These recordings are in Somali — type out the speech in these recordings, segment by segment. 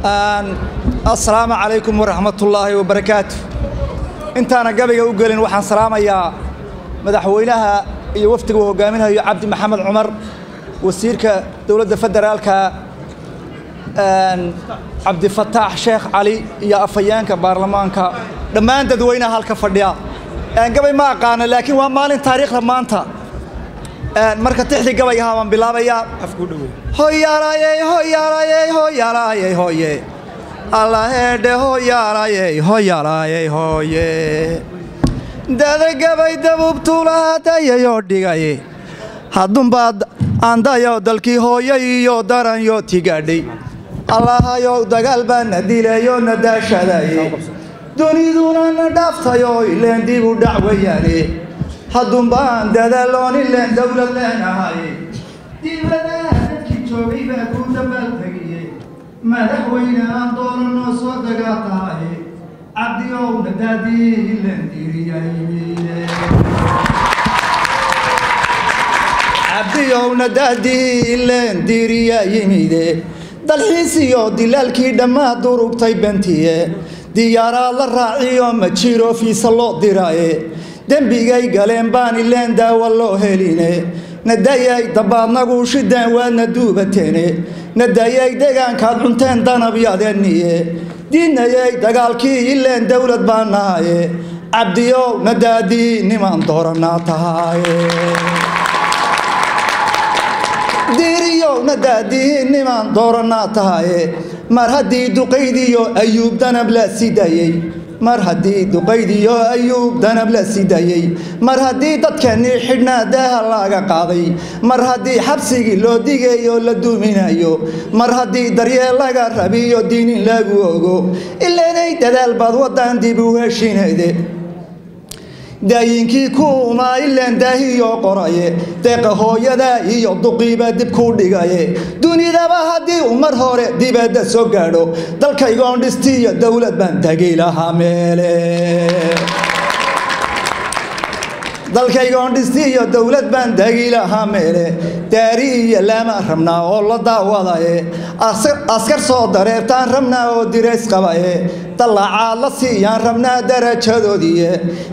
السلام عليكم ورحمة الله وبركاته. انت أنا قبل أقول وحن سلام يا مدحوينها يوفتق وقامينها يا عبد محمد عمر وسيرك دولة فدرالك عبد الفتاح شيخ علي يا أفيانك بارلمانك لما أنت دوينا هالكفرديا قبل ما قانا لكن ومالين تاريخ لما أنت marka tixdi gabayga waan bilaabaya afku dhaw hooyaraayay hooyaraayay hooyaraayay hooye Allah heede hooyaraayay hooyaraayay hooye dada gabay dabubtulaatayo dhigay hadun baad andayo dalkii hooyay iyo daran yo tigaadhay Allah ayo dagaal baan dilayo nadaashaday duniduna nadaftayo ileen dib u dhacwayaane hadun baan dadaloon ileen dawlad leenahay dibada dadkii joogay baa ku dabaaltegay madaxweyne aan doorano soo dagaatahay cabdiyow nadaadii ileen diiriyay cabdiyow nadaadii ileen diiriyay dalxiisiyo dilaalkii dhammaa durugtay bantiye diyaaraad la raaciyo ma jiro fiisa loo diraaye dembigay galeen baan ileen daawa loo heline nadayay dabaadnagu shidaan waadna duubateene nadayay deegaankaad cunteen danabyadeenniye diinayay dagaalkii ileen dawlad baan nahaye cabdiyow nadaadii nimaan dooranaa tahaye diiriyow nadaadii nimaan dooranaa tahaye mar haddii duqaydiyo ayuub danab la sidayey mar haddii duqaydiyo ayuub danab la sidayey mar haddii dadkeenii xidhnaa daaha laga qaaday mar haddii xabsigii loo digayo la duuminayo mar haddii daryeel laga rabiyo diinin lagu ogo ileenay dadaal baad wadan dib u heshinayde daayinkii kuuma ileen daahiyo qoraye deeqa hooyada iyo duqiiba dib ku dhigaye dunidaba haddii umar hore dibadda soo gaadho dalkaygoon dhistiyo dawlad baan tagi lahaa meele dalkaygoon dhistiyo dawlad baan tagi lahaa meele daari iyo lama rabnaa oo la daawadaye askar soo dareertaan rabnaa oo dirays qabaye dalacaad la siiyaan rabnaa darajadoodiye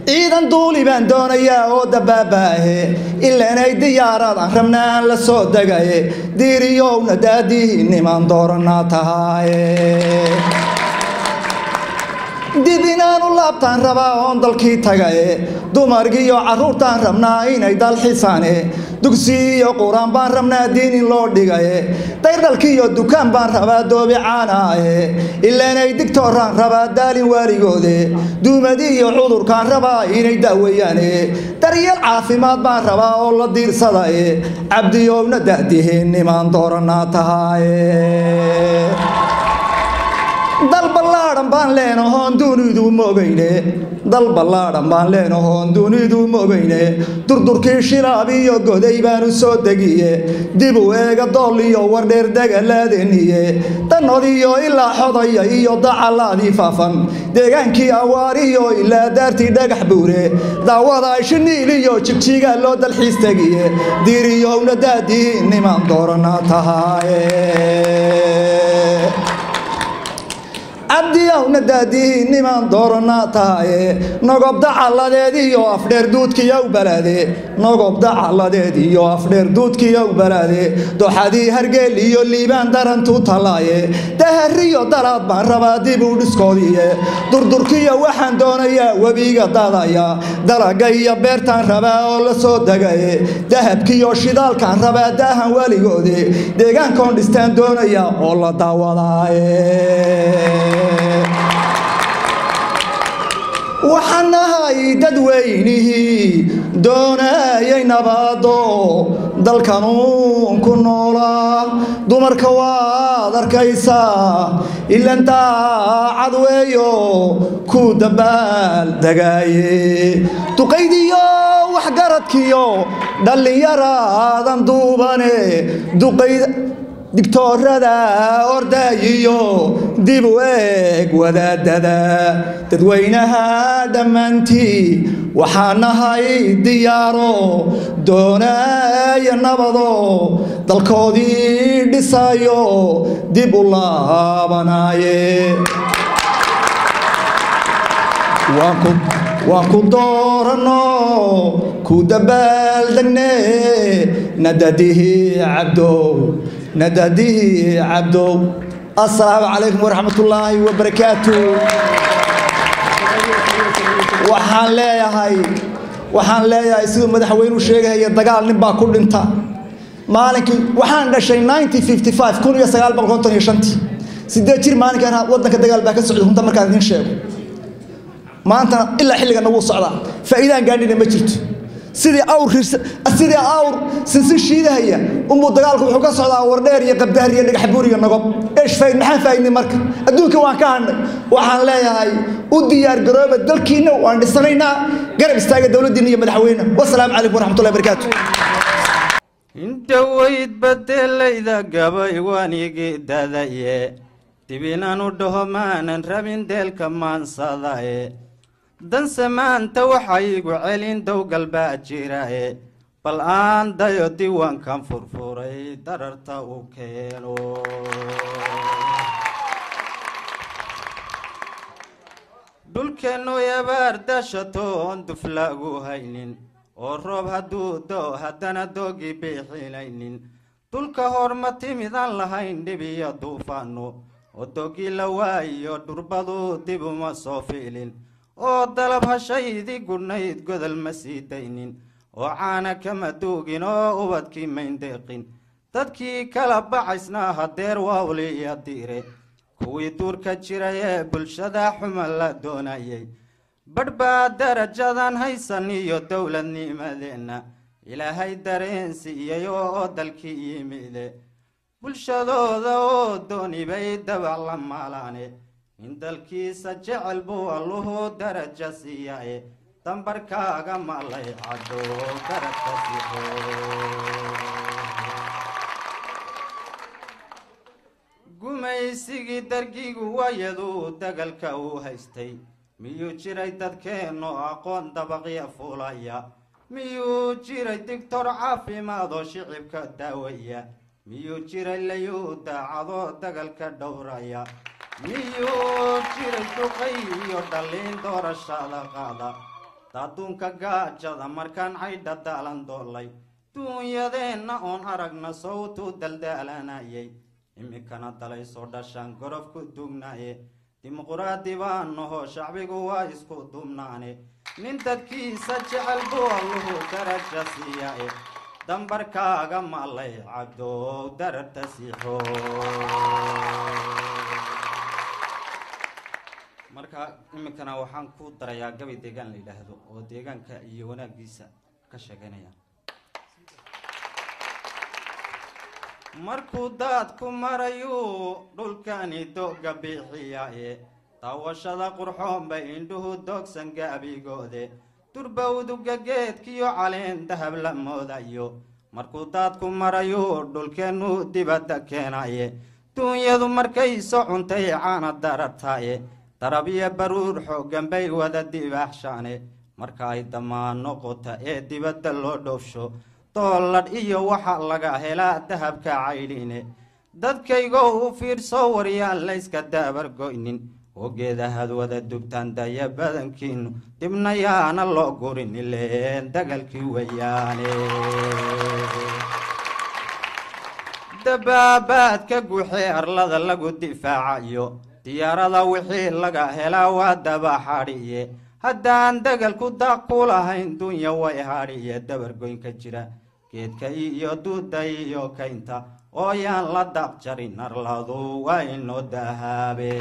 ciidan duuli baan doonayaa oo dabaabaahe ileenay diyaaraadaan rabnaa aan la soo degaye diiriyow nadaadii nimaan dooranaa tahaye dib inaanu laabtaan rabaa oon dalkii tagaye dumargiiyo carruurtaan rabnaa inay dalxisaane dugsi iyo quraan baan rabnaa diin in loo dhigaye daydhalkiiyo dukaan baan rabaa doobi caanaaye ileenay digtooraan rabaa daalin waaligoode duumadi iyo cudurkaan rabaa inay daaweeyaane daryeel caafimaad baan rabaa oo la diirsadaye cabdiyowna da'dihiin nimaan dooranaa tahaye dal ballaaran baan leenahoon dunidu moogayne dal ballaaran baan leenahoon dunidu moogayne durdurkii shilaab iyo goday baanu soo degiye dib u eega dool iyo wardheer dagalaadeniye dannodiyo ilaa xodaya iyo dacalaadii faafan deegaankii awaariyo ilaa daartii dhagax buure daawada shiniil iyo jigjiga loo dalxiis tegiye diiriyowna daadii nimaan dooranaa tahaye cabdiyow nadaadii nimaan dooranaa tahaye nogob dacaladeed iyo afdheer duudkiyow balaade nogob dacaladeed iyo afdheer duudkiyow balaade dooxadii hargeel iyo liibaan darantu talaaye dahariyo dalaad baan rabaa dib u dhiskoodiye durdurkiyo waxaan doonayaa webiga dadaya dalaga iyo beertaan rabaa oo la soo degaye dahabkiyo shidaalkaan rabaa daahan weligoode deegaankoon dhistaan doonaya oo la daawadaaye waxaan nahay dadweynihii doonayay nabaado dalkanuun ku noolaa dumarka waad arkaysaa ilan daacad weeyo ku dabaal degaaye duqaydiyo waxgaradkiyo dhallinyaraadan duubane digtoorada ordaayiyo dib u eeg wadaadada dadweynaha dhammaantii waxaan nahay diyaaro doonaya nabado dalkoodii dhisayo dib u laabanaaye waan ku doorano ku dabaaldegne nadadihi cabdow assalaamu calaykum waraxmatullaahi wabarakaatu waxaan leeyahay siduu madaxweynuhu sheegaya dagaal nin baa ku dhinta maalinkii waxaan dhashay 1955 sidee jir maalinkan wadanka dagaal baa ka socday runta markaan idin sheego maanta ilaa xilligan ugu socdaa faa'iidaan gaadhina ma jirto sidii awr sinsin shiidahaya umbu dagaalku wuxuu ka socdaa wardheer iyo qabdaar iyo dhagax buur iyo nagob maxaan faa'iidnay marka adduunka waan ka hadhnay waxaan leeyahay u diyaar garooba dalkiina waan dhisanaynaa garab istaaga dowladdiina iyo madaxweyne wassalaamu calaykum waraxmatullahi wabarakaatu inta weyd badelayda gabay waanigi dadaye dibinaan u dhaho maanan rabin deelka maansadaye danse maanta waxay igu celin dowgal baa jirae bal aan dayo diiwaankan furfuray dararta u keeno dhulkeennu yabaar dashatoon duflaagu haynin oo roob hadduu doo haddana doogii biixinaynin dulka horma timidaan lahayn dhib iyo duufaano oo doogii la waayo dhurbadu dib uma soo fiilin oo dalab hashaydii gudhnayd godol ma sii daynin oo caana kama duugin oo ubadkii mayndeeqin dadkii kala bacaysnaa hadeer waawliya diire kuwii duurka jiray ee bulshada xuma la doonayay badh baa darajadan haysan iyo dowladnimadeenna ilaahay dareensiiyey oo dalkii yimide bulshadooda oo doonibay dabac la maalaane in dalkiisa jecel buu alluhu daraja siiyaye dambarkaaga malay caddo daragka siixo gumaysigii dargigu wayaduu dagalka uu haystay miyuu jiray dadkeenno aqoon dabaqya fulaya miyuu jiray digtor caafimaad oo shicibka daawaya miyuu jiray layuu daacadoo dagalka dhowraya miyuu jiray duqay iyo dhaliin doorashada qaada daaduunka gaajada markaan caydha daalan doolay duunyadeenna oon aragna sawtuu daldaalanayay iminkana dalay soo dhashaan gorof ku dugnaye dimuquraadi baan naho shacbigu waa isku dumnaane nin dadkiisa jecel buu alluhu daraja siiyae dambarkaaga malay cabdow dararta siixo marka iminkana waxaan ku darayaa gabay deegaan la yidhaahdo oo deegaanka iyo wanaagiisa ka sheegaynaya markuu daadku marayuu dhulkani dooga biixiyaaye daawashada qurxoon bay indhuhu doogsan gaabigoode durbawduga geedkiyo caleen dahab la moodayo markuu daadku marayuu dhulkeennu dibadda keenaye duunyadu markay soo cuntay caana darartaaye darab iyo baruur xooggan bay wada dibaaxshaane marka ay dammaan noqota ee dibadda loo dhoofsho dooladh iyo waxa laga helaa dahabka caydhine dadkaygo u fiirso waryaan layska daabargoynin oo geedahad wada dubtaan daya badankiinu dibna yaana loo gurin ileen dagalkii weyaane dabaabaadka guuxee arlada lagu difaacayo diyaarada wixii laga helaa waa dabaxadhiye haddaan dagalku daaq ku lahayn dunya way hadhiye dabargoynka jira geedka iyo duuda iyo kaynta oo yaan la daaq jarin arladu waa inoo dahaabe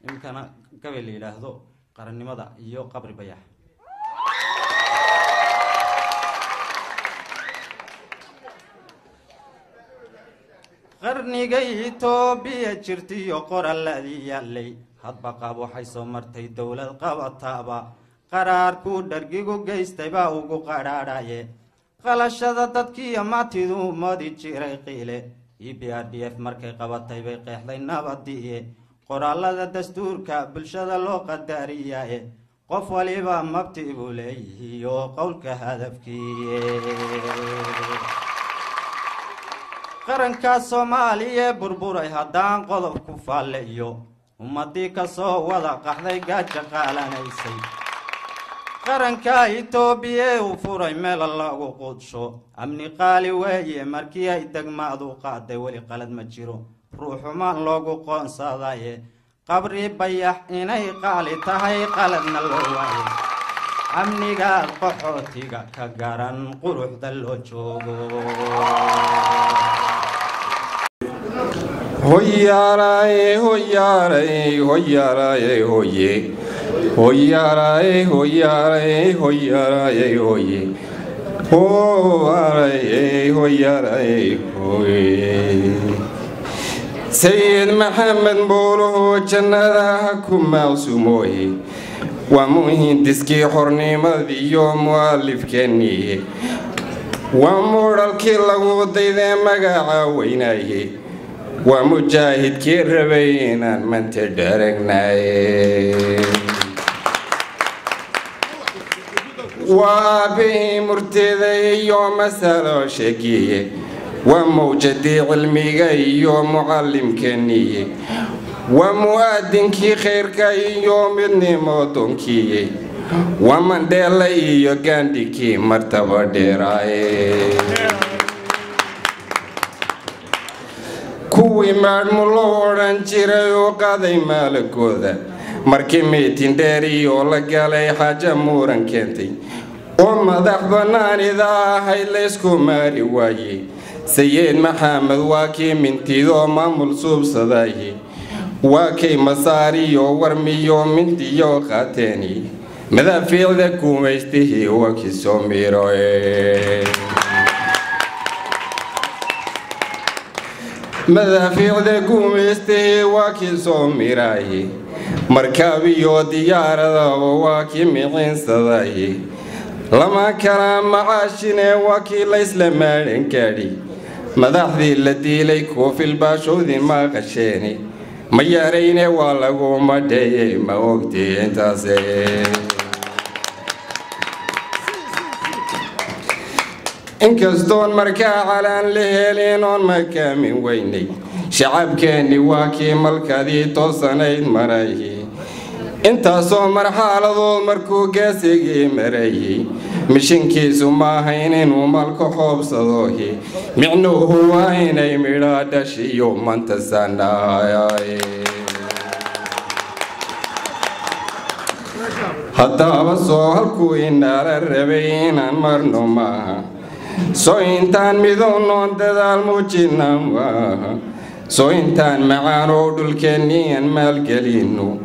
imkana gabay la yidhaahdo qarannimada iyo qabri bayax qarniga Itoobiya jirtiyo qoralladii yaalay hadba qaab waxay soo martay dawlad qabataaba qaraarku dhargigu geystay baa ugu qaraaraye qalashada dadkii maatidu madi jiray qiile EPRDF markay qabatay bay qeexday nabadiye qoraalada dastuurka bulshada loo qadariyay qof waliba mabti buu leeyahay oo qowlka hadafkiye qaranka Soomaaliya burburay haddaan qodob ku faalayo ummadii ka soo wada qaxday gaaja qaalanaysay qaranka Itoobiya uu furay meel lagu qudsho amni qaali weeye markii ay degmaadu qaaday wali qalad ma jiro ruuxu ma loogu qoonsadaye qabri bayax inay qaali tahay qaladna loo waayay amniga qaxootiga ka garan quruxda loo joogo hoyaaray hoyaaray hoyaaray hoye hoyaaray hoyaaray hoyaaray hoye hoyaaray hoyaaray hoye سيد محمد بوله جنة كمعصومه ومهندس كي حرني مذي يوم مؤلف كني ومورال كي لغو ديدي مقاعا ويناي ومجاهد كي ربينا من تدرقناي وابي مرتدي يوم سالو شكيه وموجدي علمي يوم معلم كنيه ومؤذن كي خير كي يوم النموذن كي ومن دلي يغاندي كي مرتبة دراي كوي مرمولوران جيريو قادي مالكوذا مركي ميتين داري ولا قالي حاجة موران كنتي وما ذحبنا إذا هاي ليسكو ماري وايي سيد محمد واكي من تيدو مامل صوب صداي واكي مساري ورمي من تيو خاتيني ماذا في ذاك ومشتهي واكي سوميروي ماذا في ذاك ومشتهي واكي سوميراي مركبي وديار واكي معين صداي لما كلام معاشنا واكي ليس لما كاري مدحذي التي ليكو في الباشوذي ما غشيني ما ياريني والله ما دي ما وقتي انت انكستون مركا على لهلينون مكا من ويني شعب كاني واكي ملكا دي توصنين مرايي انت صو مرحالة ذو مركو قاسي مرايي مشنكي سما هينين ومالكو حب صدوهي معنو هو هيني مرادشي يوم انت سناي حتى بسو هلكو إنار الربين مرنو ما سو انتان ميدونون تدال موچينا سو انتان معانو دلكنين مالكلينو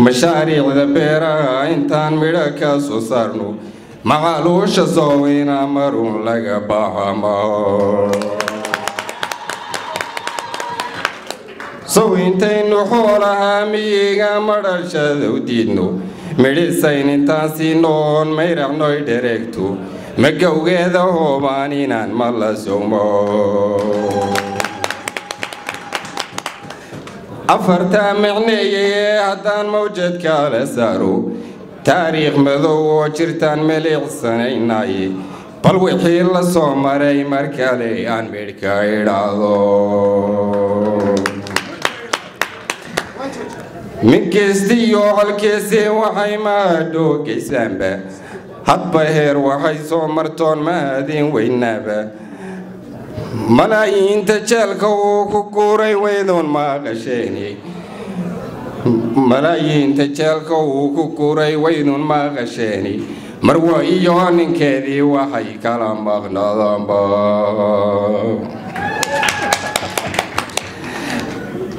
مشاريع ذبيرا انتان ميراكا سوسارنو معالوش سوينا مرون لغا باهما سوينتين نحولها ميغا مرشا ذودينو ميريسين انتان سينون ميرع نوي ديريكتو مقوغي ذو بانينان مالا سومو أفرتا معنية هدان موجد كالسارو تاريخ مذو وشرتان مليح سنيناي بالوحي لصومري مركالي عن ميركاي رادو من كيستيو عالكيسي وحي ما دو كيسامبا حد بهير وحي صومرتون ما دين وينابا ملايين تجالكو كوكوري ويدون ما غشيني ملايين تجالكو كوكوري ويدون ما غشيني مروى إيوان كذي وحي كلام مغنى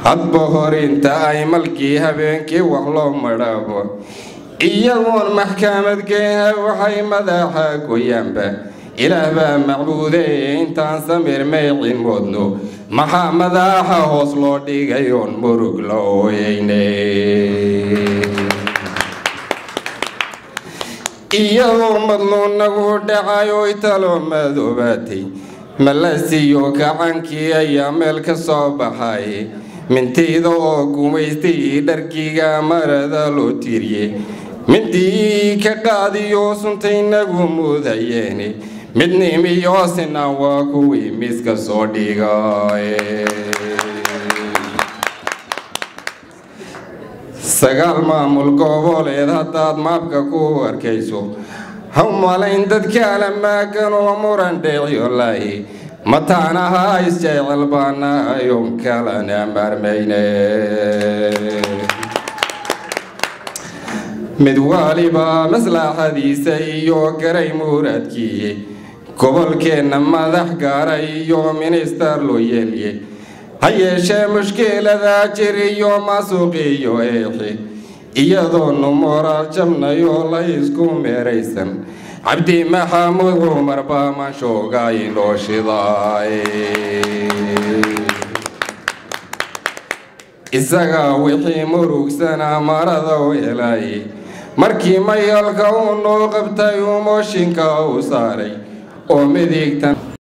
حد بهورين تاي ملكي هبينكي وحلو مرابو إيوان محكمة كيها وحي مداحك وينبا إله با معبودي انتان سمير ميقين مدنو محمد آحا حوصلو ديغيون مروق لويني iyadoo madluun nagu dhacayo italo madoobaatay malasiyo gacankii ayaa meel ka soo baxay mintayda oo gumaystay dharkiga marada loo tiiriyey mintii ka qaadiyo suntay nagu mudayeene midnimiyo sina waa kuwii miska soo dhigay sagaal maamul goboleed haddaad maabka ku arkayso ha malayn dadka la maagan oo muran dheeyo laahi mataanaha isjecel baana ayoon kalana marmayne mid waliba maslaxadiisa iyo garay muradkii gobolkeena madax gaaray iyo minister loo yeeliyay hayeeshee mushkilada jiriyo masuuqiyo eexi iyadoo moraal jabnayo la isku meeraysan cabdi maxamuud cumar baa manshoogay loo shiday isaga wixii murugsana marada u helay markii mayalka uu noo qabtay uu mooshinka u saaray oo midigtan